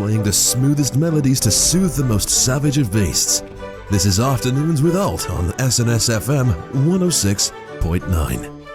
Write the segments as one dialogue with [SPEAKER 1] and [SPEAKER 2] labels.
[SPEAKER 1] playing the smoothest melodies to soothe the most savage of beasts. This is Afternoons with Alt on SNS FM 106.9.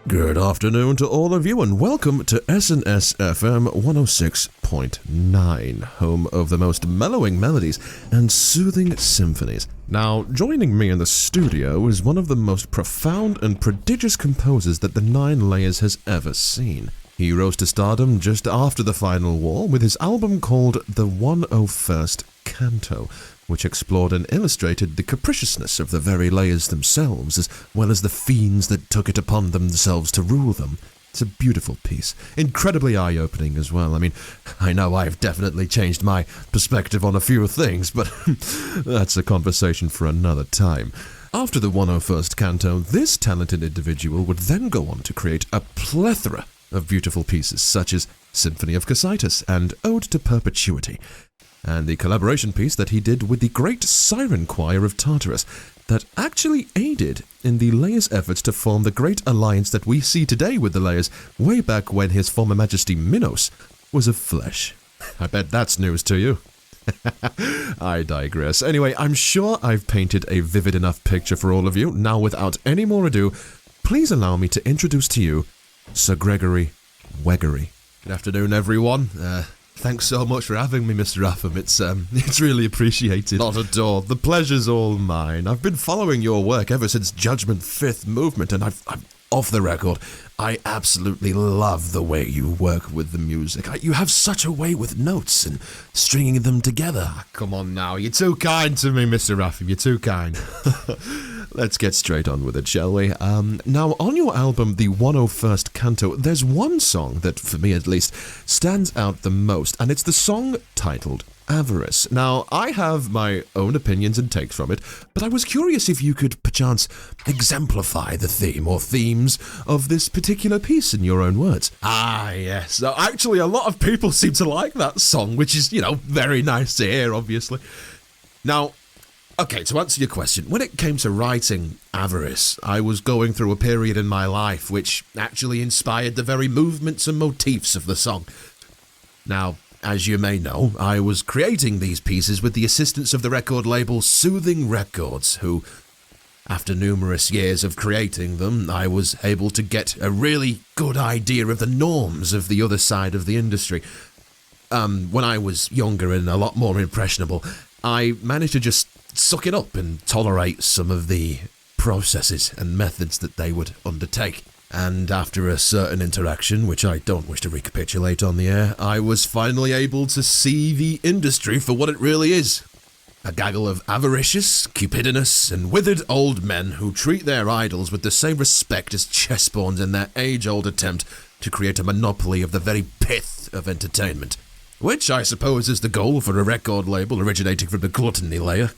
[SPEAKER 1] Good afternoon to all of you and welcome to SNS FM 106.9, home of the most mellowing melodies and soothing symphonies. Now, joining me in the studio is one of the most profound and prodigious composers that the Nine Layers has ever seen. He rose to stardom just after the final war with his album called The 101st Canto, which explored and illustrated the capriciousness of the very layers themselves, as well as the fiends that took it upon themselves to rule them. It's a beautiful piece, incredibly eye-opening as well. I mean, I know I've definitely changed my perspective on a few things, but that's a conversation for another time. After the 101st Canto, this talented individual would then go on to create a plethora of beautiful pieces, such as Symphony of Cocytus and Ode to Perpetuity, and the collaboration piece that he did with the Great Siren Choir of Tartarus that actually aided in the Layers' efforts to form the great alliance that we see today with the Layers way back when His Former Majesty Minos was of flesh. I bet that's news to you. I digress. Anyway, I'm sure I've painted a vivid enough picture for all of you. Now, without any more ado, please allow me to introduce to you Sir Gregory Weggery. Good afternoon, everyone. Thanks so much for having me, Mr. Affam. It's really appreciated. Not at all. The pleasure's all mine. I've been following your work ever since Judgment 5th Movement, and I'm off the record. I absolutely love the way you work with the music. You have such a way with notes and stringing them together. Come on now, you're too kind to me, Mr. Affam. You're too kind. Let's get straight on with it, shall we? Now, on your album, The 101st Canto, there's one song that, for me at least, stands out the most, and it's the song titled Avarice. Now, I have my own opinions and takes from it, but I was curious if you could, perchance, exemplify the theme or themes of this particular piece in your own words. Ah, yes. Actually, a lot of people seem to like that song, which is, very nice to hear, obviously. Now, okay, to answer your question, when it came to writing Avarice, I was going through a period in my life which actually inspired the very movements and motifs of the song. Now, as you may know, I was creating these pieces with the assistance of the record label Soothing Records, who, after numerous years of creating them, I was able to get a really good idea of the norms of the other side of the industry. When I was younger and a lot more impressionable, I managed to just suck it up and tolerate some of the processes and methods that they would undertake. And after a certain interaction, which I don't wish to recapitulate on the air, I was finally able to see the industry for what it really is. A gaggle of avaricious, cupidinous, and withered old men who treat their idols with the same respect as chess-pawns in their age-old attempt to create a monopoly of the very pith of entertainment. Which, I suppose, is the goal for a record label originating from the gluttony layer.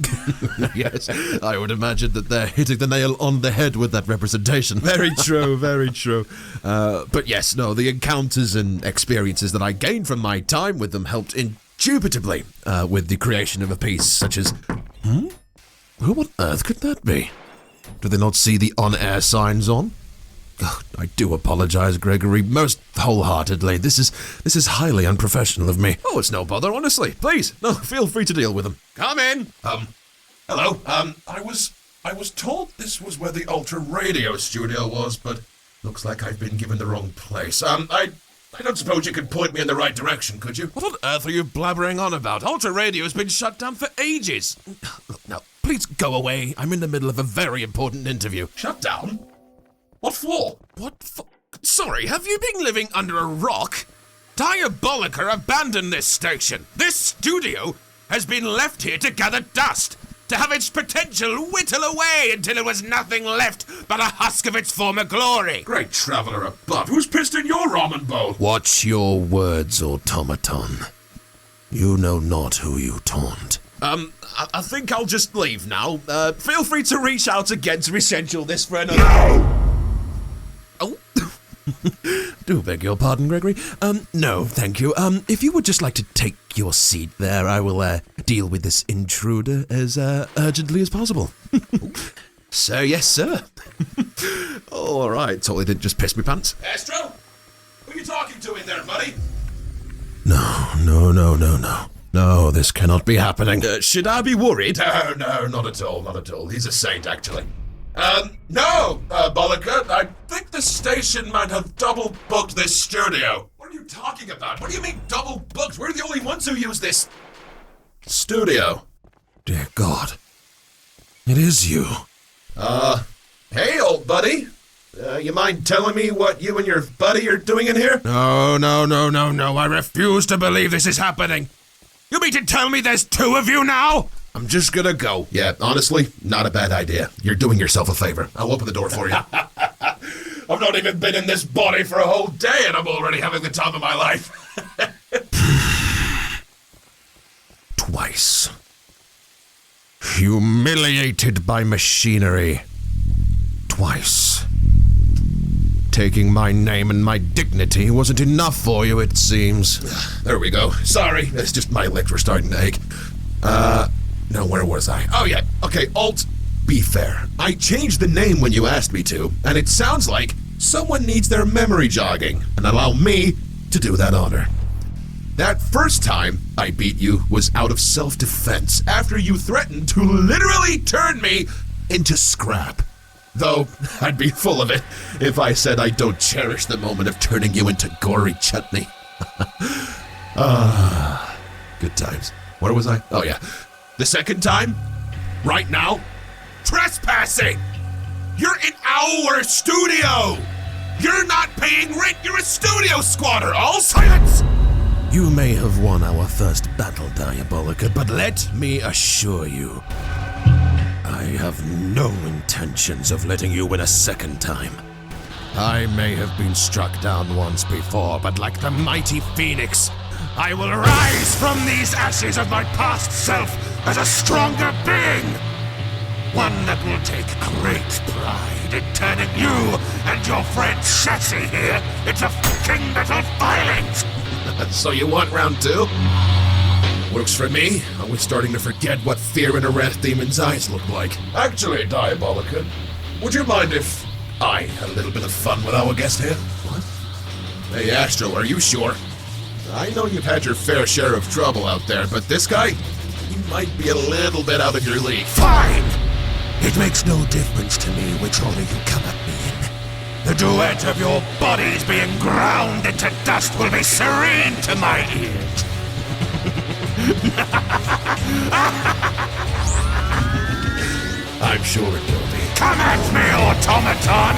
[SPEAKER 1] Yes, I would imagine that they're hitting the nail on the head with that representation. Very true, very true. But yes, no, the encounters and experiences that I gained from my time with them helped indubitably with the creation of a piece such as... Who on earth could that be? Do they not see the on-air signs on? Oh, I do apologize, Gregory, most wholeheartedly. This is highly unprofessional of me. Oh, it's no bother, honestly. Please, no, feel free to deal with them. Come in. Hello. I was told this was where the Ultra Radio studio was, but looks like I've been given the wrong place. I don't suppose you could point me in the right direction, could you? What on earth are you blabbering on about? Ultra Radio has been shut down for ages. Look, now, please go away. I'm in the middle of a very important interview. Shut down? What for? What for? Sorry, have you been living under a rock? Diabolica abandoned this station. This studio has been left here to gather dust, to have its potential whittle away until it was nothing left but a husk of its former glory. Great traveller above, who's pissed in your ramen bowl? Watch your words, automaton. You know not who you taunt. I think I'll just leave now. Feel free to reach out again to reschedule this for another... No! Oh, do beg your pardon, Gregory. No, thank you. If you would just like to take your seat there, I will, deal with this intruder as, urgently as possible. Sir, yes, sir. Oh, all right, totally didn't just piss me pants. Astro? Who are you talking to in there, buddy? No, No, this cannot be happening.
[SPEAKER 2] Should I be worried?
[SPEAKER 3] No, not at all. He's a saint, actually. No, Bollica, I think the station might have double booked this studio. What are you talking about? What do you mean double booked? We're the only ones who use this studio.
[SPEAKER 1] Dear God. It is you.
[SPEAKER 3] Hey, old buddy. You mind telling me what you and your buddy are doing in here?
[SPEAKER 2] No. I refuse to believe this is happening. You mean to tell me there's two of you now?
[SPEAKER 3] I'm just gonna go. Yeah, honestly, not a bad idea. You're doing yourself a favor. I'll open the door for you. I've not even been in this body for a whole day and I'm already having the time of my life.
[SPEAKER 1] Twice. Humiliated by machinery. Twice. Taking my name and my dignity wasn't enough for you, it seems.
[SPEAKER 3] There we go. Sorry, it's just my legs were starting to ache. No, where was I? Oh yeah, okay, Alt, be fair. I changed the name when you asked me to, and it sounds like someone needs their memory jogging, and allow me to do that honor. That first time I beat you was out of self-defense, after you threatened to literally turn me into scrap. Though, I'd be full of it if I said I don't cherish the moment of turning you into gory chutney. Good times. Where was I? Oh yeah. The second time, right now, trespassing! You're in our studio! You're not paying rent, you're a studio squatter! All silence!
[SPEAKER 1] You may have won our first battle, Diabolica, but let me assure you, I have no intentions of letting you win a second time. I may have been struck down once before, but like the mighty phoenix, I will rise from these ashes of my past self as a stronger being. One that will take great pride in turning you and your friend Chassis here into fucking metal filings.
[SPEAKER 3] So you want round two? Works for me. I was starting to forget what fear in a rat demon's eyes look like. Actually, Diabolica, would you mind if I had a little bit of fun with our guest here? What? Hey, Astro, are you sure? I know you've had your fair share of trouble out there, but this guy, he might be a little bit out of your league.
[SPEAKER 2] Fine! It makes no difference to me which order you come at me in. The duet of your bodies being ground into dust will be serene to my ears.
[SPEAKER 3] I'm sure it will be.
[SPEAKER 2] Come at me, automaton!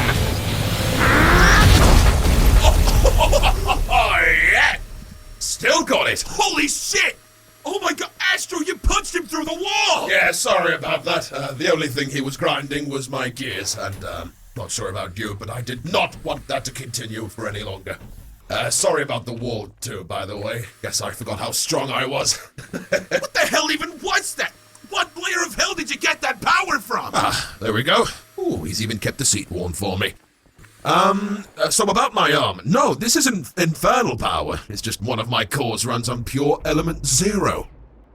[SPEAKER 3] Oh, yeah! Still got it! Holy shit! Oh my god, Astro, you punched him through the wall! Yeah, sorry about that. The only thing he was grinding was my gears, and, not sure about you, but I did not want that to continue for any longer. Sorry about the wall, too, by the way. Guess I forgot how strong I was. What the hell even was that? What layer of hell did you get that power from? There we go. Ooh, he's even kept the seat warm for me. So about my arm. No, this isn't infernal power. It's just one of my cores runs on pure element 0.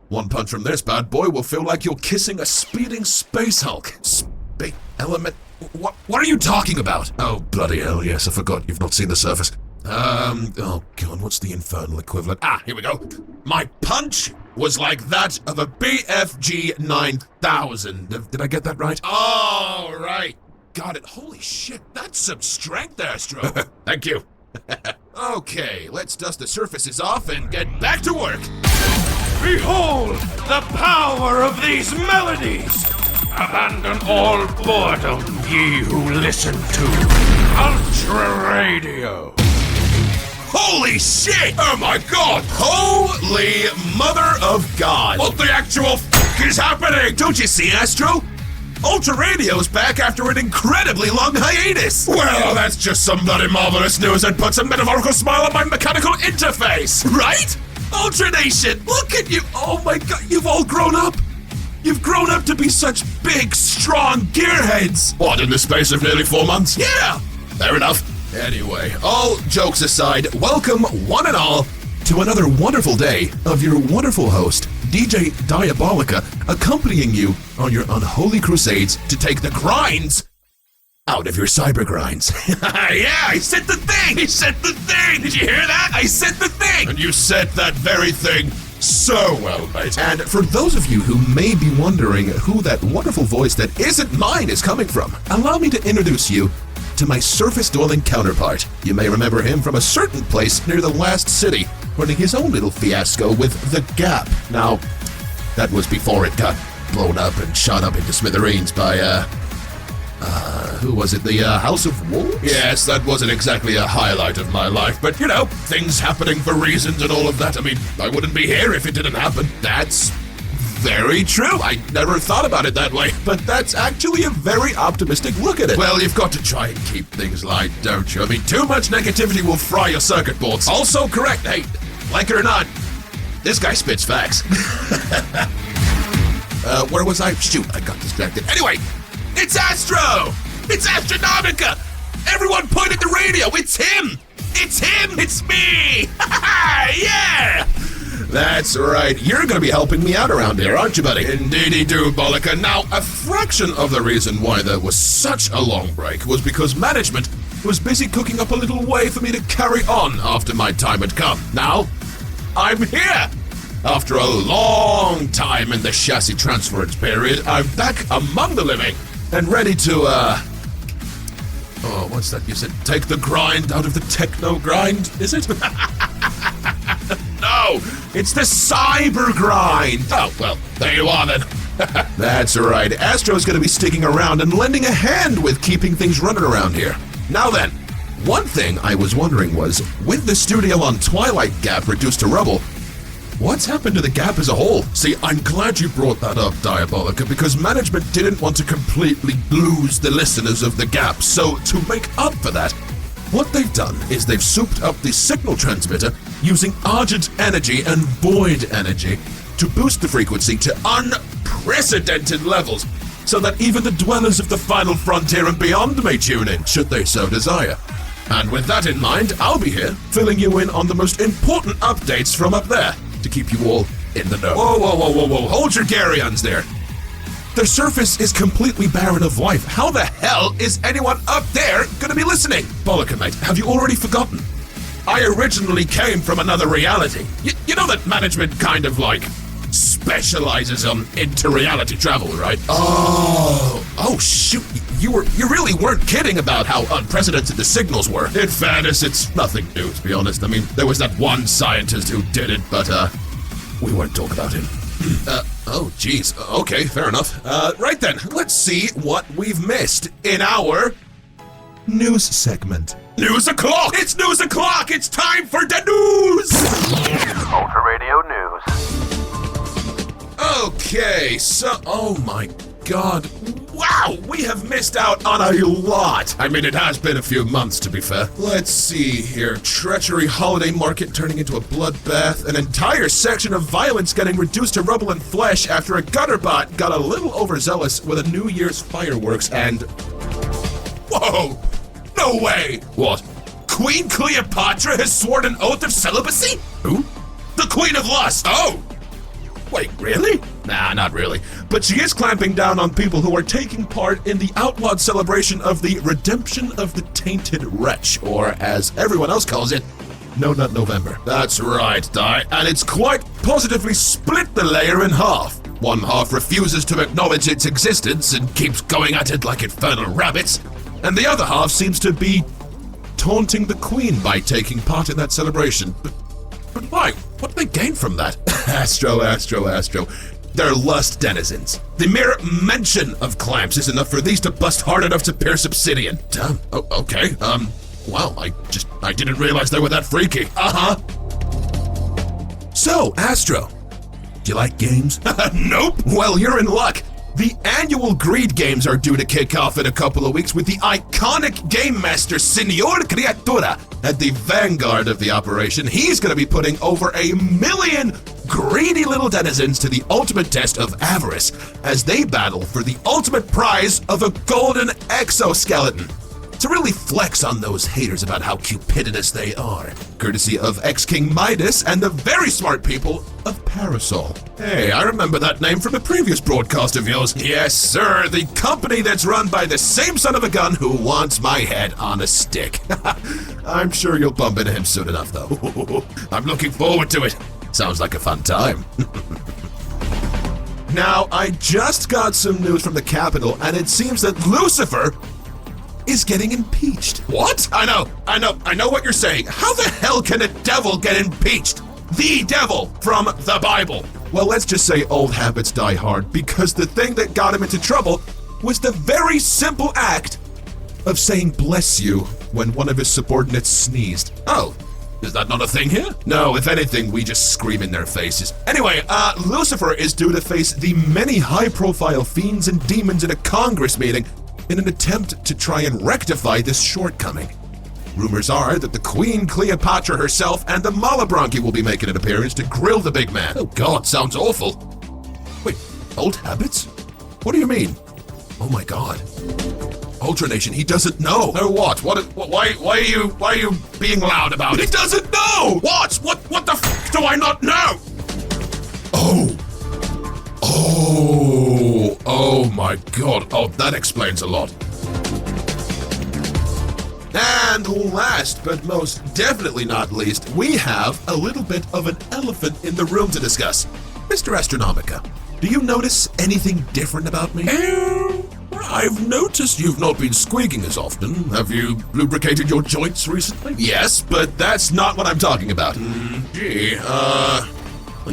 [SPEAKER 3] One punch from this bad boy will feel like you're kissing a speeding space Hulk. Element... What are you talking about? Oh, bloody hell, yes, I forgot you've not seen the surface. Oh god, what's the infernal equivalent? Here we go. My punch was like that of a BFG 9000. Did I get that right? Oh, right. Got it. Holy shit, that's some strength, Astro. Thank you. Okay, let's dust the surfaces off and get back to work.
[SPEAKER 2] Behold the power of these melodies! Abandon all boredom, ye who listen to Ultra Radio.
[SPEAKER 3] Holy shit! Oh my god! Holy mother of God! What the actual f*** is happening? Don't you see, Astro? Ultra Radio's back after an incredibly long hiatus! Well, that's just some bloody marvelous news that puts a metaphorical smile on my mechanical interface! Right? Ultra Nation, look at you! Oh my god, you've all grown up! You've grown up to be such big, strong gearheads! What, in the space of nearly 4 months? Yeah! Fair enough. Anyway, all jokes aside, welcome one and all to another wonderful day of your wonderful host, DJ Diabolica, accompanying you on your unholy crusades to take the grinds out of your cyber grinds. Yeah, I said the thing! He said the thing! Did you hear that? I said the thing! And you said that very thing so well, mate. And for those of you who may be wondering who that wonderful voice that isn't mine is coming from, allow me to introduce you to my surface-dwelling counterpart. You may remember him from a certain place near the last city, running his own little fiasco with the Gap. Now, that was before it got blown up and shot up into smithereens by, who was it? The House of Wolves? Yes, that wasn't exactly a highlight of my life, but you know, things happening for reasons and all of that. I mean, I wouldn't be here if it didn't happen. That's very true. I never thought about it that way, but that's actually a very optimistic look at it. Well, you've got to try and keep things light, don't you? I mean, too much negativity will fry your circuit boards. Also correct. Hey, like it or not, this guy spits facts. Where was I? Shoot, I got distracted. Anyway, it's Astro! It's Astronomica! Everyone point at the radio! It's him! It's him! It's me! Yeah! That's right. You're gonna be helping me out around here, aren't you, buddy? Indeedy do, Bolika. Now, a fraction of the reason why there was such a long break was because management was busy cooking up a little way for me to carry on after my time had come. Now, I'm here! After a long time in the chassis transference period, I'm back among the living and ready to, what's that you said? Take the grind out of the techno grind, is it? No, it's the cyber grind. Oh, well, there you are then. That's right, Astro's gonna be sticking around and lending a hand with keeping things running around here. Now then, one thing I was wondering was, with the studio on Twilight Gap reduced to rubble, what's happened to the Gap as a whole? See, I'm glad you brought that up, Diabolica, because management didn't want to completely lose the listeners of the Gap, so to make up for that, what they've done is they've souped up the signal transmitter using Argent energy and Void energy to boost the frequency to unprecedented levels, so that even the dwellers of the Final Frontier and beyond may tune in, should they so desire. And with that in mind, I'll be here, filling you in on the most important updates from up there, to keep you all in the know. Whoa, hold your carry-ons there. The surface is completely barren of life. How the hell is anyone up there gonna be listening? Bolika, mate, have you already forgotten? I originally came from another reality. You know that management kind of like specializes on inter-reality travel, right? Oh shoot, you really weren't kidding about how unprecedented the signals were. In fairness, it's nothing new, to be honest. I mean, there was that one scientist who did it, but we won't talk about him. Oh geez, okay, fair enough. Right then, let's see what we've missed in our news segment. News o'clock! It's news o'clock! It's time for the news!
[SPEAKER 4] Ultra Radio News.
[SPEAKER 3] Okay, so, oh my god. Wow, we have missed out on a lot. I mean, it has been a few months, to be fair. Let's see here. Treachery holiday market turning into a bloodbath. An entire section of violence getting reduced to rubble and flesh after a gutterbot got a little overzealous with a New Year's fireworks and... Whoa! No way! What? Queen Cleopatra has sworn an oath of celibacy? Who? The Queen of Lust! Oh! Wait, really? Nah, not really. But she is clamping down on people who are taking part in the outlawed celebration of the Redemption of the Tainted Wretch, or as everyone else calls it, No Nut November. That's right, Di, and it's quite positively split the layer in half. One half refuses to acknowledge its existence and keeps going at it like infernal rabbits, and the other half seems to be taunting the Queen by taking part in that celebration. But why? What do they gain from that? Astro. They're lust denizens. The mere mention of clamps is enough for these to bust hard enough to pierce obsidian. Damn. Oh, okay. Wow, I didn't realize they were that freaky. Uh-huh. So, Astro, do you like games? Nope. Well, you're in luck. The annual Greed Games are due to kick off in a couple of weeks with the iconic Game Master Señor Criatura at the vanguard of the operation. He's going to be putting over 1 million greedy little denizens to the ultimate test of avarice as they battle for the ultimate prize of a golden exoskeleton. to really flex on those haters about how cupiditous they are, courtesy of ex-King Midas and the very smart people of Parasol. Hey, I remember that name from a previous broadcast of yours. Yes, sir, the company that's run by the same son of a gun who wants my head on a stick. I'm sure you'll bump into him soon enough, though. I'm looking forward to it. Sounds like a fun time. Now, I just got some news from the Capitol, and it seems that Lucifer is getting impeached. What? I know what you're saying. How the hell can a devil get impeached? The devil from the Bible. Well, let's just say old habits die hard, because the thing that got him into trouble was the very simple act of saying bless you when one of his subordinates sneezed. Oh. Is that not a thing here? No, if anything, we just scream in their faces. Anyway, Lucifer is due to face the many high-profile fiends and demons in a Congress meeting in an attempt to try and rectify this shortcoming. Rumors are that the Queen Cleopatra herself and the Malabranchi will be making an appearance to grill the big man. Oh God, sounds awful. Wait, old habits? What do you mean? Oh my God. Ultra Nation, he doesn't know. Know what? Why are you being loud about it? He doesn't know! What? What the f do I not know? Oh my God. Oh, that explains a lot. And last but most definitely not least, we have a little bit of an elephant in the room to discuss. Mr. Astronomica, do you notice anything different about me? I've noticed you've not been squeaking as often. Have you lubricated your joints recently? Yes, but that's not what I'm talking about. Well,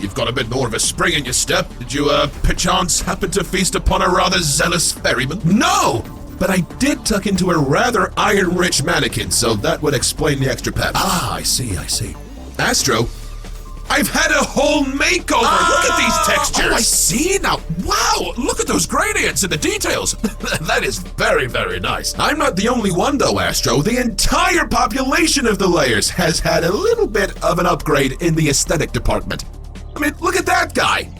[SPEAKER 3] you've got a bit more of a spring in your step. Did you, perchance happen to feast upon a rather zealous ferryman? No! But I did tuck into a rather iron-rich mannequin, so that would explain the extra pep. Ah, I see. Astro, I've had a whole makeover! Look at these textures! Oh, I see now! Wow! Look at those gradients and the details! That is very, very nice. I'm not the only one though, Astro. The entire population of the layers has had a little bit of an upgrade in the aesthetic department. I mean, look at that guy!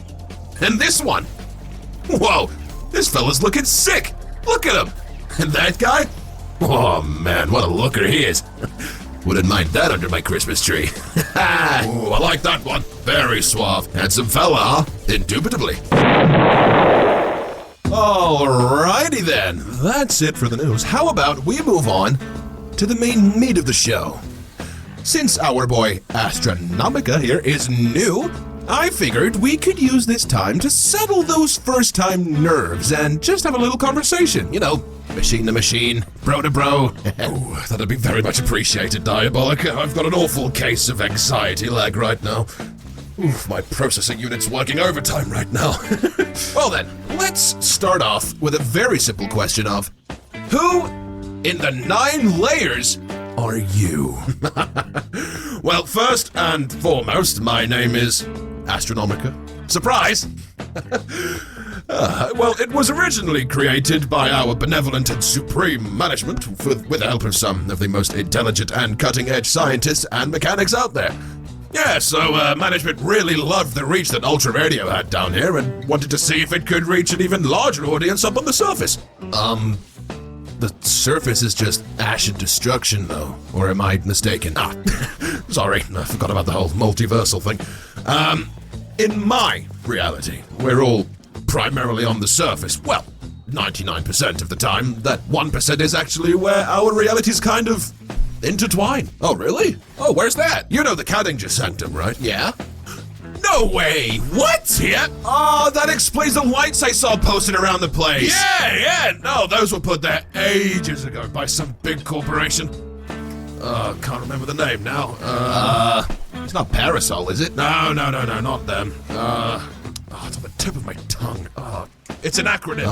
[SPEAKER 3] And this one! Whoa! This fella's looking sick! Look at him! And that guy? Oh man, what a looker he is! Wouldn't mind that under my Christmas tree. Ooh, I like that one. Very suave. Handsome fella, huh? Indubitably. Alrighty then. That's it for the news. How about we move on to the main meat of the show? Since our boy Astronomica here is new, I figured we could use this time to settle those first-time nerves and just have a little conversation. You know, machine to machine, bro to bro. Ooh, that'd be very much appreciated, Diabolica. I've got an awful case of anxiety lag right now. Oof, my processing unit's working overtime right now. Well then, let's start off with a very simple question of, who in the 9 layers are you? Well, first and foremost, my name is Astronomica. Surprise! Well, it was originally created by our benevolent and supreme management with the help of some of the most intelligent and cutting-edge scientists and mechanics out there. Yeah, so management really loved the reach that Ultra Radio had down here and wanted to see if it could reach an even larger audience up on the surface. The surface is just ash and destruction, though, or am I mistaken? Ah, sorry, I forgot about the whole multiversal thing. In my reality, we're all primarily on the surface. Well, 99% of the time, that 1% is actually where our realities kind of intertwine. Oh, really? Oh, where's that? You know the Caddinger Sanctum, right? Yeah. No way! What? Yeah. Oh, that explains the lights I saw posted around the place. Yeah. No, those were put there ages ago by some big corporation. Can't remember the name now. It's not Parasol, is it? No, not them. It's on the tip of my tongue. It's an acronym.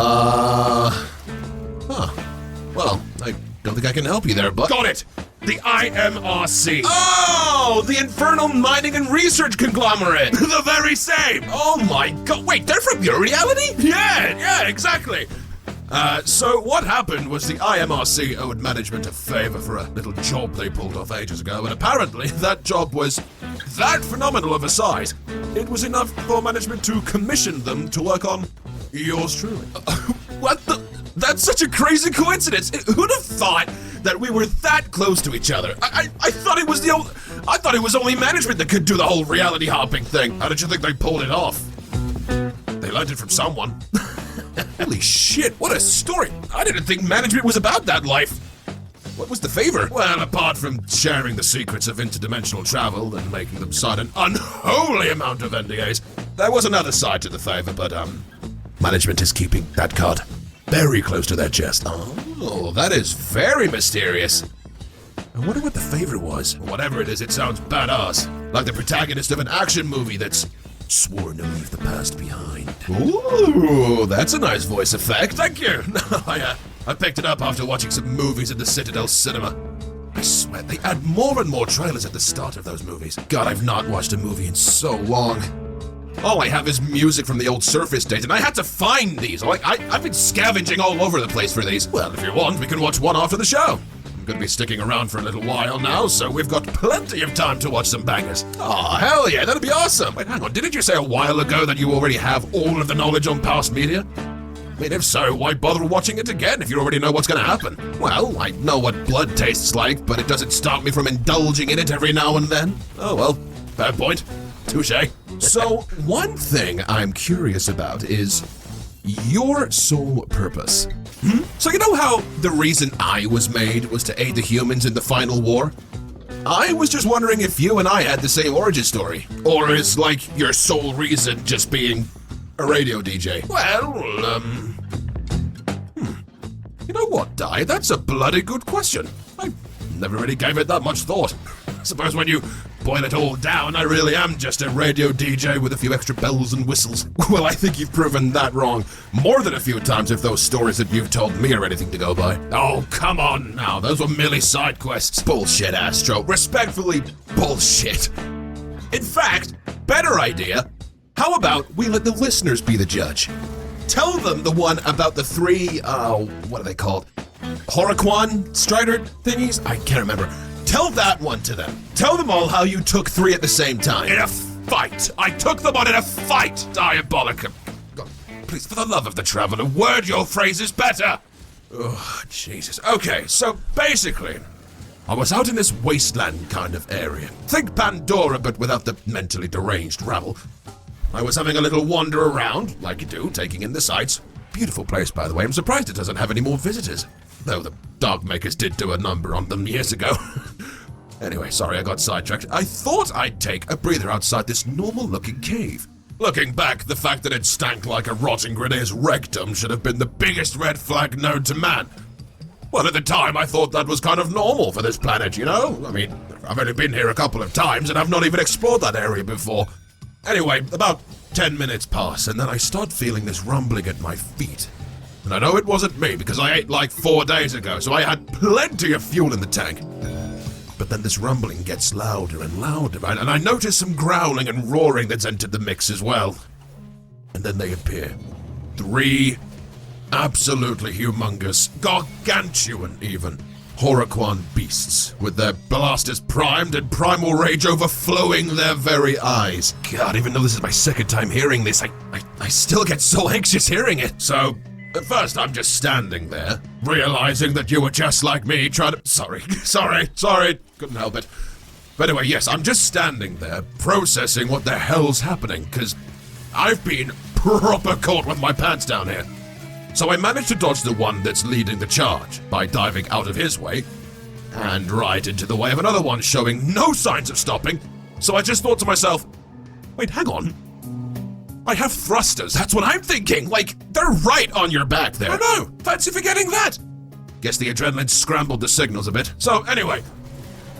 [SPEAKER 3] Well, I don't think I can help you there, but... Got it! The IMRC. Oh, the Infernal Mining and Research Conglomerate. The very same. Oh my God, wait, they're from your reality? Yeah, exactly. So what happened was the IMRC owed management a favor for a little job they pulled off ages ago, and apparently that job was that phenomenal of a size. It was enough for management to commission them to work on yours truly. What the? That's such a crazy coincidence. Who'd have thought that we were that close to each other. I thought it was I thought it was only management that could do the whole reality hopping thing. How did you think they pulled it off? They learned it from someone. Holy shit, what a story. I didn't think management was about that life. What was the favor? Well, apart from sharing the secrets of interdimensional travel and making them sign an unholy amount of NDAs, there was another side to the favor, but management is keeping that card very close to their chest. Oh, that is very mysterious. I wonder what the favor was. Whatever it is, it sounds badass. Like the protagonist of an action movie that's sworn to leave the past behind. Ooh, that's a nice voice effect. Thank you. I picked it up after watching some movies at the Citadel Cinema. I swear, they add more and more trailers at the start of those movies. God, I've not watched a movie in so long. All I have is music from the old Surface days, and I had to find these. I've been scavenging all over the place for these. Well, if you want, we can watch one after the show. I'm gonna be sticking around for a little while now, so we've got plenty of time to watch some bangers. Oh, hell yeah, that'd be awesome. Wait, hang on, didn't you say a while ago that you already have all of the knowledge on past media? I mean, if so, why bother watching it again if you already know what's gonna happen? Well, I know what blood tastes like, but it doesn't stop me from indulging in it every now and then. Oh well, fair point. Touché. So, one thing I'm curious about is your sole purpose. So you know how the reason I was made was to aid the humans in the final war? I was just wondering if you and I had the same origin story. Or is, like, your sole reason just being a radio DJ? Well, You know what, Di? That's a bloody good question. I never really gave it that much thought. I suppose when you boil it all down, I really am just a radio DJ with a few extra bells and whistles. Well, I think you've proven that wrong more than a few times if those stories that you've told me are anything to go by. Oh, come on now. Those were merely side quests. Bullshit, Astro. Respectfully, bullshit. In fact, better idea. How about we let the listeners be the judge? Tell them the one about the three, what are they called? Hora-quan Strider thingies? I can't remember. Tell that one to them. Tell them all how you took three at the same time. In a fight. I took them on in a fight. Diabolica. Please, for the love of the Traveler, word your phrases better. Oh, Jesus. Okay, so basically, I was out in this wasteland kind of area. Think Pandora, but without the mentally deranged rabble. I was having a little wander around, like you do, taking in the sights. Beautiful place, by the way. I'm surprised it doesn't have any more visitors. Though the dog makers did do a number on them years ago. Anyway, sorry I got sidetracked. I thought I'd take a breather outside this normal-looking cave. Looking back, the fact that it stank like a rotting Grenade's rectum should have been the biggest red flag known to man. Well, at the time, I thought that was kind of normal for this planet, you know? I mean, I've only been here a couple of times, and I've not even explored that area before. Anyway, about 10 minutes pass, and then I start feeling this rumbling at my feet. And I know it wasn't me, because I ate like 4 days ago, so I had plenty of fuel in the tank. But then this rumbling gets louder and louder, and I notice some growling and roaring that's entered the mix as well. And then they appear. 3 absolutely humongous, gargantuan even, Hora-quan beasts, with their blasters primed and primal rage overflowing their very eyes. God, even though this is my second time hearing this, I still get so anxious hearing it. So, at first I'm just standing there, realizing that you were just like me, trying to— Sorry, couldn't help it. But anyway, yes, I'm just standing there, processing what the hell's happening, because I've been proper caught with my pants down here. So I managed to dodge the one that's leading the charge by diving out of his way and right into the way of another one showing no signs of stopping. So I just thought to myself, wait, hang on. I have thrusters, that's what I'm thinking. Like, they're right on your back there. Oh no, fancy forgetting that. Guess the adrenaline scrambled the signals a bit. So anyway,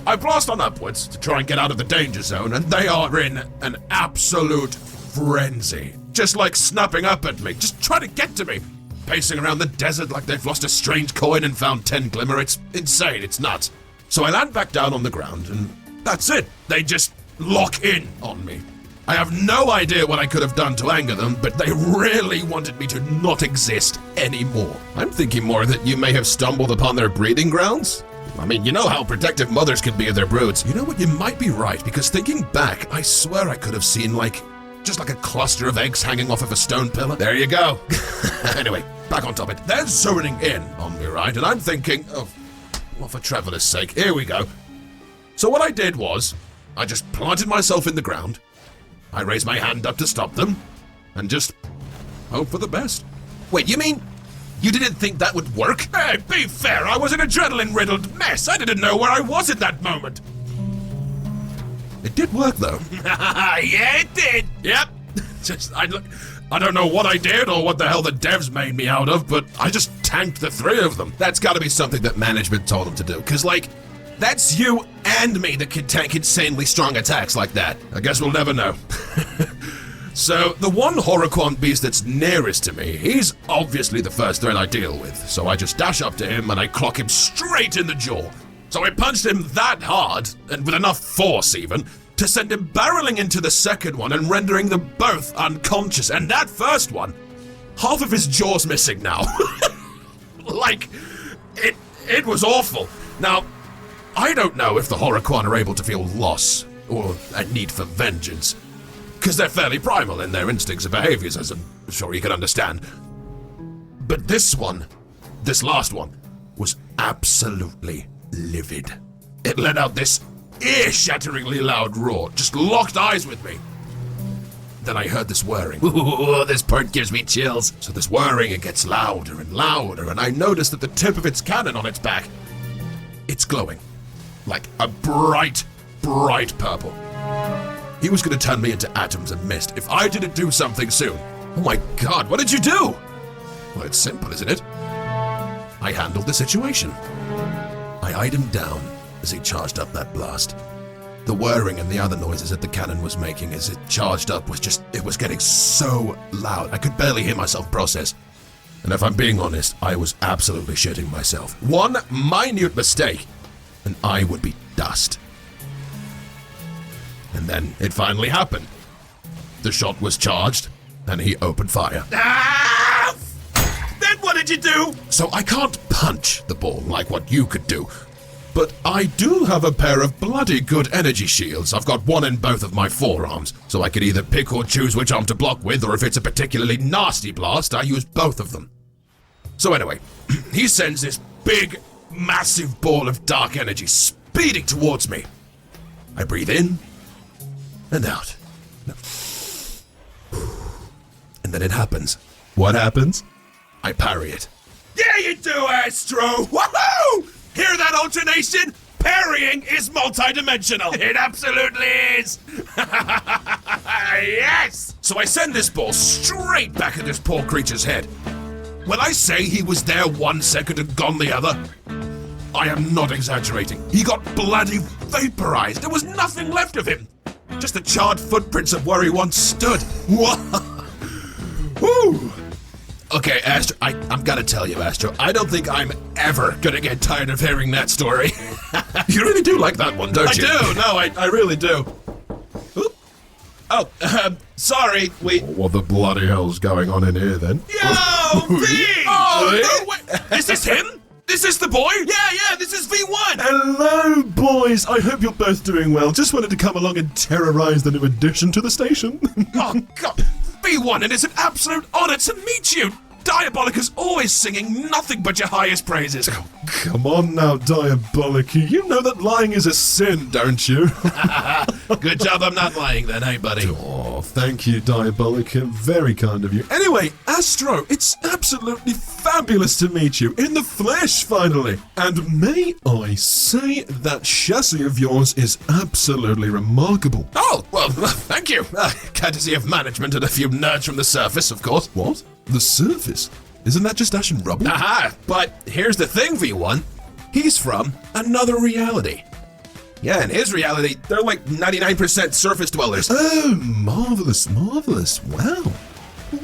[SPEAKER 3] I blast on upwards to try and get out of the danger zone, and they are in an absolute frenzy. Just like snapping up at me, just trying to get to me. Pacing around the desert like they've lost a strange coin and found 10 glimmer. It's insane, it's nuts. So I land back down on the ground, and that's it. They just lock in on me. I have no idea what I could have done to anger them, but they really wanted me to not exist anymore. I'm thinking more that you may have stumbled upon their breeding grounds. I mean, you know how protective mothers can be of their broods. You know what, you might be right, because thinking back, I swear I could have seen just like a cluster of eggs hanging off of a stone pillar. There you go. Anyway, back on topic. They're zoning in on me, right? And I'm thinking, oh, Well, for traveller's sake, here we go. So what I did was, I just planted myself in the ground, I raised my hand up to stop them, and just hope for the best.
[SPEAKER 2] Wait, you mean you didn't think that would work?
[SPEAKER 3] Hey, be fair, I was an adrenaline-riddled mess. I didn't know where I was at that moment.
[SPEAKER 1] It did work, though.
[SPEAKER 3] Yeah, it did. Yep. I don't know what I did or what the hell the devs made me out of, but I just tanked the three of them.
[SPEAKER 2] That's gotta be something that management told them to do, cause like, that's you and me that can tank insanely strong attacks like that.
[SPEAKER 3] I guess we'll never know. So, the one Hora-quan beast that's nearest to me, he's obviously the first threat I deal with. So I just dash up to him and I clock him straight in the jaw. So I punched him that hard, and with enough force even, to send him barreling into the second one and rendering them both unconscious. And that first one, half of his jaw's missing now. Like, it was awful. Now, I don't know if the Hora-quan are able to feel loss or a need for vengeance, because they're fairly primal in their instincts and behaviors, as I'm sure you can understand. But this last one, was absolutely livid. It let out this ear-shatteringly loud roar, just locked eyes with me. Then I heard this whirring.
[SPEAKER 2] Ooh, this part gives me chills.
[SPEAKER 3] So this whirring, it gets louder and louder, and I noticed that the tip of its cannon on its back, it's glowing. Like a bright, bright purple. He was going to turn me into atoms and mist if I didn't do something soon. Oh my god, what did you do? Well, it's simple, isn't it? I handled the situation. I eyed him down as he charged up that blast. The whirring and the other noises that the cannon was making as it charged up it was getting so loud I could barely hear myself process. And if I'm being honest, I was absolutely shitting myself. One minute mistake, and I would be dust. And then it finally happened. The shot was charged, and he opened fire.
[SPEAKER 2] Ah! Then what did you do?
[SPEAKER 3] So I can't punch the ball like what you could do. But I do have a pair of bloody good energy shields. I've got one in both of my forearms, so I could either pick or choose which arm to block with, or if it's a particularly nasty blast, I use both of them. So anyway, he sends this big, massive ball of dark energy speeding towards me. I breathe in and out. And then it happens.
[SPEAKER 1] What happens?
[SPEAKER 3] I parry it.
[SPEAKER 2] Yeah, you do, Astro! Woohoo! Hear that, alternation? Parrying is multidimensional. It absolutely is. Yes!
[SPEAKER 3] So I send this ball straight back at this poor creature's head. When I say he was there 1 second and gone the other, I am not exaggerating. He got bloody vaporized. There was nothing left of him. Just the charred footprints of where he once stood. Woo! Okay, Astro, I'm gonna tell you, Astro, I don't think I'm ever gonna get tired of hearing that story. You really do like that one, don't you?
[SPEAKER 2] I do, no, I really do. Oop. Oh, sorry,
[SPEAKER 1] What the bloody hell's going on in here, then?
[SPEAKER 2] Yo, V!
[SPEAKER 3] Oh, no, wait. Is this him? Is this the boy?
[SPEAKER 2] Yeah, this is V1!
[SPEAKER 1] Hello, boys. I hope you're both doing well. Just wanted to come along and terrorize the new addition to the station.
[SPEAKER 3] Oh, God. V1, it is an absolute honor to meet you. Diabolica's always singing nothing but your highest praises.
[SPEAKER 1] Come on now, Diabolica. You know that lying is a sin, don't you?
[SPEAKER 2] Good job I'm not lying then, hey, buddy?
[SPEAKER 1] Oh, thank you, Diabolica. Very kind of you. Anyway, Astro, it's absolutely fabulous to meet you in the flesh, finally. And may I say that chassis of yours is absolutely remarkable.
[SPEAKER 3] Oh, well, thank you. Courtesy of management and a few nerds from the surface, of course.
[SPEAKER 1] What? The surface? Isn't that just ash and rubble?
[SPEAKER 3] Aha, but here's the thing, V1. He's from another reality. Yeah, in his reality, they're like 99% surface dwellers.
[SPEAKER 1] Oh, marvelous, marvelous. Wow.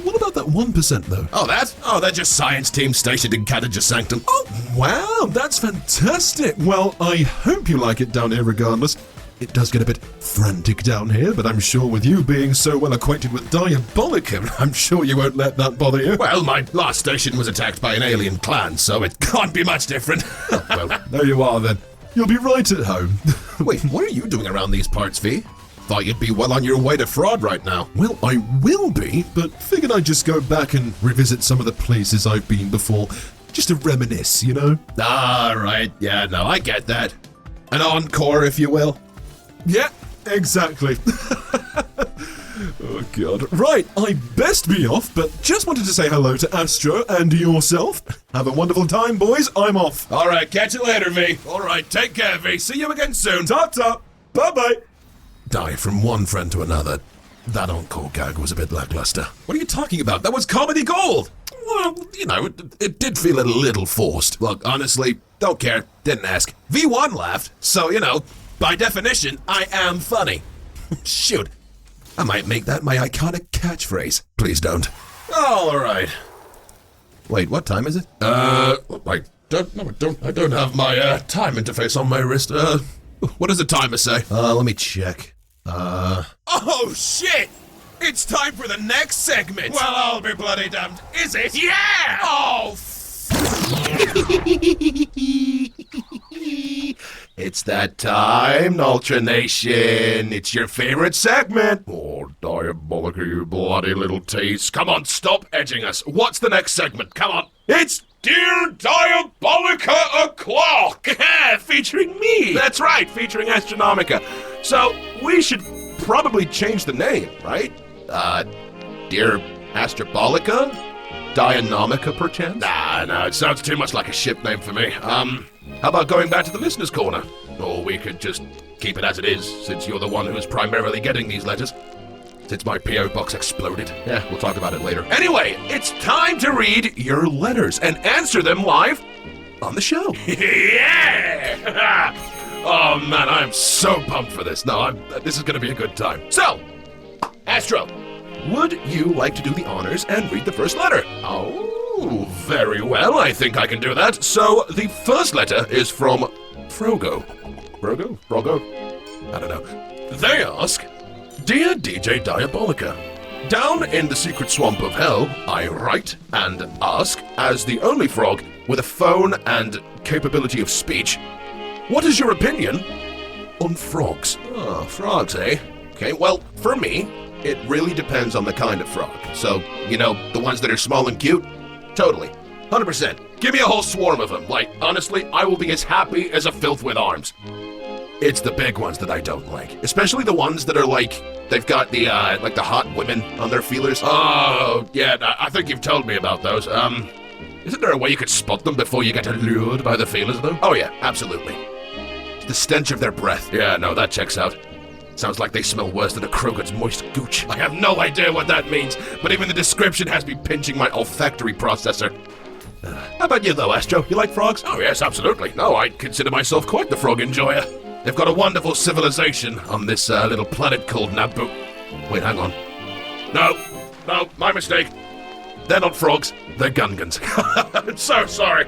[SPEAKER 1] What about that 1% though?
[SPEAKER 3] Oh, they're just science team stationed in Cadager Sanctum.
[SPEAKER 1] Oh, wow, that's fantastic. Well, I hope you like it down here regardless. It does get a bit frantic down here, but I'm sure with you being so well acquainted with Diabolica, I'm sure you won't let that bother you.
[SPEAKER 3] Well, my last station was attacked by an alien clan, so it can't be much different.
[SPEAKER 1] Well, there you are then. You'll be right at home.
[SPEAKER 3] Wait, what are you doing around these parts, V? Thought you'd be well on your way to fraud right now.
[SPEAKER 1] Well, I will be, but figured I'd just go back and revisit some of the places I've been before,
[SPEAKER 3] just to reminisce, you know? Ah, right. Yeah, no, I get that. An encore, if you will. Yeah, exactly. Oh, God. Right, I best be off, but just wanted to say hello to Astro and yourself. Have a wonderful time, boys. I'm off. All right, catch you later, V. All right, take care, V. See you again soon. Ta-ta. Bye-bye. Die from one friend to another. That encore gag was a bit lackluster. What are you talking about? That was comedy gold. Well, you know, it did feel a little forced. Look, honestly, don't care. Didn't ask. V1 laughed, so, you know, by definition, I am funny. Shoot. I might make that my iconic catchphrase. Please don't. All right. Wait, what time is it? I don't have my time interface on my wrist. What does the timer say? Let me check. Oh shit! It's time for the next segment. Well, I'll be bloody damned. Is it? Yeah! Oh. It's that time, Ultra Nation. It's your favorite segment. Oh, Diabolica, you bloody little tease. Come on, stop edging us. What's the next segment? Come on. It's Dear Diabolica O'Clock. Featuring me. That's right, featuring Astronomica. So, we should probably change the name, right? Dear Astrobolica? Dianomica, perchance? Nah, no, it sounds too much like a ship name for me. How about going back to the listener's corner? Or we could just keep it as it is, since you're the one who's primarily getting these letters. Since my P.O. box exploded. Yeah, we'll talk about it later. Anyway, it's time to read your letters and answer them live on the show. Yeah! Oh man, I'm so pumped for this. No, this is gonna be a good time. So, Astro, would you like to do the honors and read the first letter? Oh, very well. I think I can do that. So, the first letter is from Frogo. Frogo? I don't know. They ask, Dear DJ Diabolica, down in the secret swamp of hell, I write and ask, as the only frog with a phone and capability of speech, what is your opinion on frogs? Oh, frogs, eh? Okay, well, for me, it really depends on the kind of frog. So, you know, the ones that are small and cute? Totally. 100%. Give me a whole swarm of them. Like, honestly, I will be as happy as a filth with arms. It's the big ones that I don't like. Especially the ones that are like, they've got the, like the hot women on their feelers. Oh, yeah, I think you've told me about those. Isn't there a way you could spot them before you get lured by the feelers, though? Oh, yeah, absolutely. The stench of their breath. Yeah, no, that checks out. Sounds like they smell worse than a Kroger's moist gooch. I have no idea what that means, but even the description has me pinching my olfactory processor. How about you, though, Astro? You like frogs? Oh, yes, absolutely. No, I consider myself quite the frog enjoyer. They've got a wonderful civilization on this little planet called Naboo. Wait, hang on. No, my mistake. They're not frogs, they're Gungans. I'm so sorry.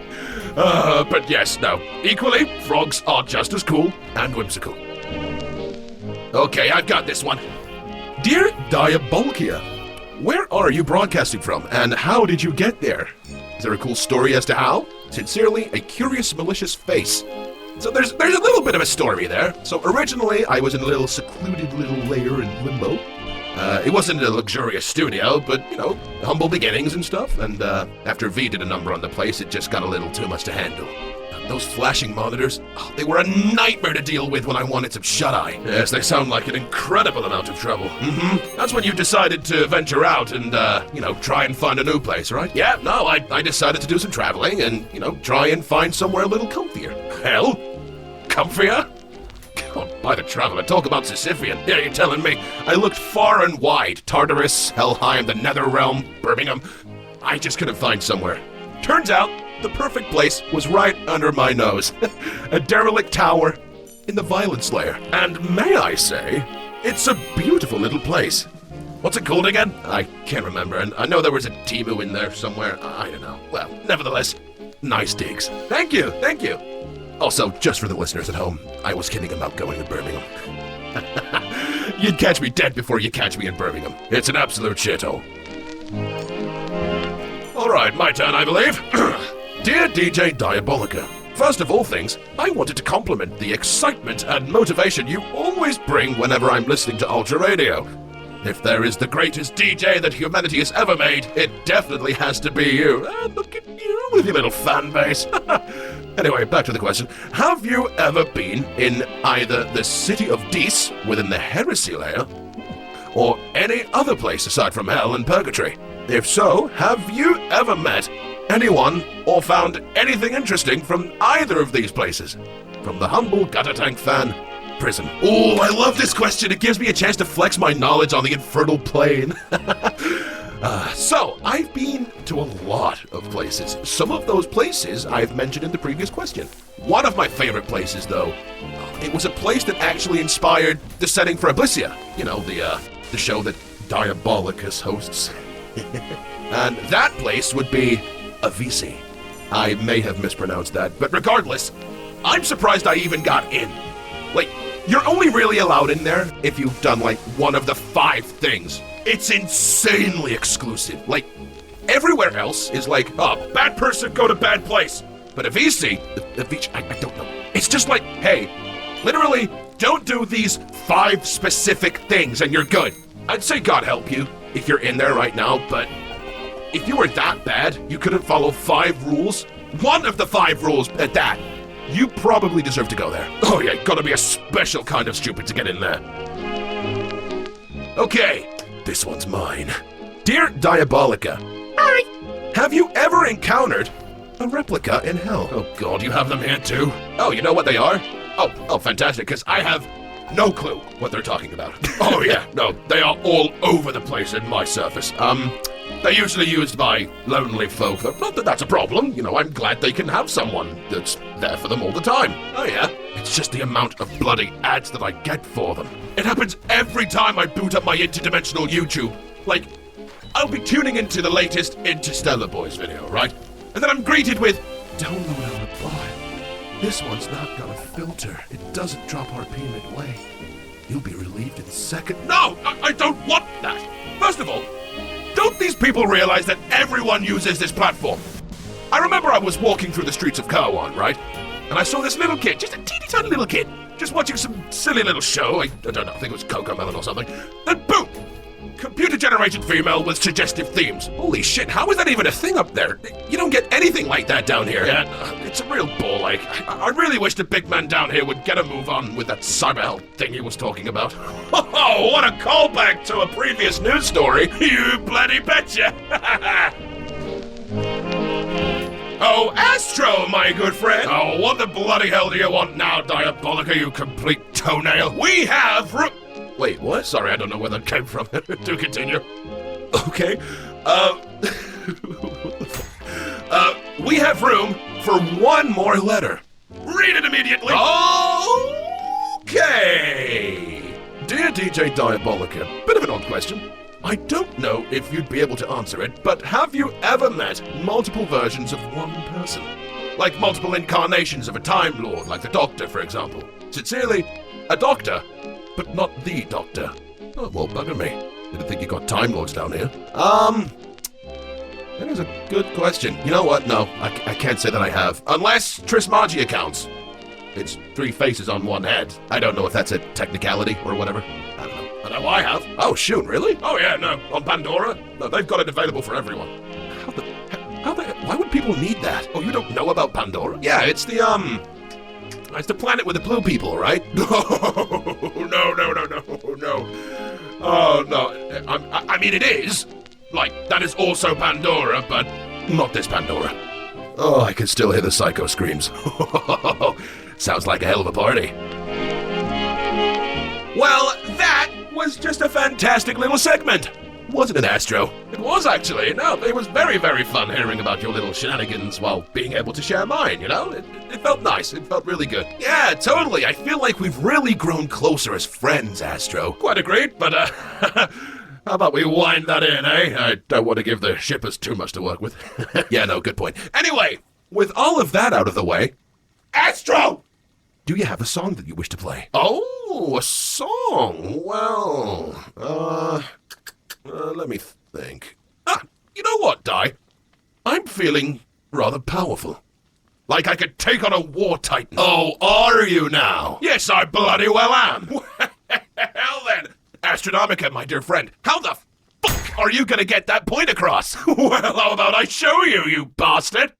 [SPEAKER 3] But yes, no. Equally, frogs are just as cool and whimsical. Okay, I've got this one. Dear Diabolica, where are you broadcasting from, and how did you get there? Is there a cool story as to how? Sincerely, a curious, malicious face. So there's a little bit of a story there. So originally, I was in a little secluded little lair in Limbo. It wasn't a luxurious studio, but, you know, humble beginnings and stuff. And after V did a number on the place, it just got a little too much to handle. Those flashing monitors, they were a nightmare to deal with when I wanted some shut-eye. Yes, they sound like an incredible amount of trouble. That's when you decided to venture out and, you know, try and find a new place, right? Yeah, no, I decided to do some traveling and, you know, try and find somewhere a little comfier. Hell, comfier? God, by the traveler, talk about Sisyphean. Yeah, you're telling me. I looked far and wide. Tartarus, Helheim, the Netherrealm, Birmingham. I just couldn't find somewhere. Turns out, the perfect place was right under my nose. A derelict tower in the Violence Layer. And may I say, it's a beautiful little place. What's it called again? I can't remember, and I know there was a Timu in there somewhere. I don't know. Well, nevertheless, nice digs. Thank you. Also, just for the listeners at home, I was kidding about going to Birmingham. You'd catch me dead before you catch me in Birmingham. It's an absolute shithole. Alright, my turn, I believe. Dear DJ Diabolica, first of all things, I wanted to compliment the excitement and motivation you always bring whenever I'm listening to Ultra Radio. If there is the greatest DJ that humanity has ever made, it definitely has to be you. And look at you. with your little fan base. Anyway, back to the question. Have you ever been in either the city of Dis, within the heresy layer, or any other place aside from hell and purgatory? If so, have you ever met anyone or found anything interesting from either of these places? From the humble gutter tank fan, Prison. Oh, I love this question. It gives me a chance to flex my knowledge on the infernal plane. So, I've been to a lot of places. Some of those places I've mentioned in the previous question. One of my favorite places, though, it was a place that actually inspired the setting for Abyssia. You know, the show that Diabolicus hosts. And that place would be Avarice. I may have mispronounced that, but regardless, I'm surprised I even got in. Like, you're only really allowed in there if you've done, like, one of the 5 things. It's insanely exclusive. Like, everywhere else is like, oh, bad person, go to bad place. But Avarice, I don't know. It's just like, hey, literally, don't do these 5 specific things and you're good. I'd say God help you if you're in there right now, but if you were that bad, you couldn't follow 5 rules, one of the 5 rules at that, you probably deserve to go there. Oh yeah, gotta be a special kind of stupid to get in there. Okay, this one's mine. Dear Diabolica, hi. Have you ever encountered a Replika in hell? Oh god, you have them here too? Oh, you know what they are? Oh, fantastic, because I have no clue what they're talking about. Oh yeah, no, they are all over the place in my surface. They're usually used by lonely folk. Not that that's a problem, you know, I'm glad they can have someone that's there for them all the time. Oh yeah, it's just the amount of bloody ads that I get for them. It happens every time I boot up my interdimensional YouTube. Like, I'll be tuning into the latest Interstellar Boys video, right? And then I'm greeted with, download a reply. This one's not got a filter. It doesn't drop RP midway. You'll be relieved in a second. No, I don't want that. First of all, don't these people realize that everyone uses this platform? I remember I was walking through the streets of Hora-quan, right? And I saw this little kid, just a teeny tiny little kid, just watching some silly little show. I don't know, I think it was Cocomelon or something. And boom! Computer-generated female with suggestive themes. Holy shit, how is that even a thing up there? You don't get anything like that down here. Yeah, it's a real ball ache. I really wish the big man down here would get a move on with that cyber hell thing he was talking about. Oh, what a callback to a previous news story. You bloody betcha. Oh, Astro, my good friend. Oh, what the bloody hell do you want now, Diabolica, you complete toenail? We have... Wait, what? Sorry, I don't know where that came from. Do continue. Okay. We have room for one more letter. Read it immediately. Okay. Dear DJ Diabolica, bit of an odd question. I don't know if you'd be able to answer it, but have you ever met multiple versions of one person? Like multiple incarnations of a Time Lord, like the Doctor, for example. Sincerely, a Doctor, but not the Doctor. Oh, well, bugger me. Didn't think you got Time Lords down here. That is a good question. You know what? No, I can't say that I have. Unless Trismagia counts. It's 3 faces on one head. I don't know if that's a technicality or whatever. I don't know. I know I have. Oh, shoot, really? Oh, yeah, no. On Pandora? No, they've got it available for everyone. Why would people need that? Oh, you don't know about Pandora? Yeah, it's the planet with the blue people, right? No. Oh, no. I mean, it is. Like, that is also Pandora, but not this Pandora. Oh, I can still hear the psycho screams. Sounds like a hell of a party. Well, that was just a fantastic little segment. Wasn't it, Astro? It was, actually. No, it was very, very fun hearing about your little shenanigans while being able to share mine, you know? It felt nice. It felt really good. Yeah, totally. I feel like we've really grown closer as friends, Astro. Quite agreed, but, how about we wind that in, eh? I don't want to give the shippers too much to work with. Yeah, no, good point. Anyway, with all of that out of the way, Astro! Do you have a song that you wish to play? Oh, a song? Well, let me think. You know what, Di? I'm feeling rather powerful. Like I could take on a war titan. Oh, are you now? Yes, I bloody well am. Hell then. Astronomica, my dear friend, how the fuck are you gonna get that point across? Well, how about I show you, you bastard?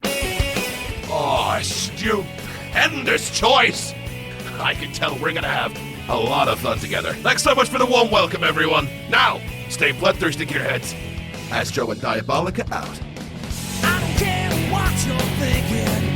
[SPEAKER 3] Oh, stupendous choice. I can tell we're gonna have a lot of fun together. Thanks so much for the warm welcome, everyone. Now, stay bloodthirsty, gearheads. Astro and Diabolica out.
[SPEAKER 5] I don't care what you're thinking.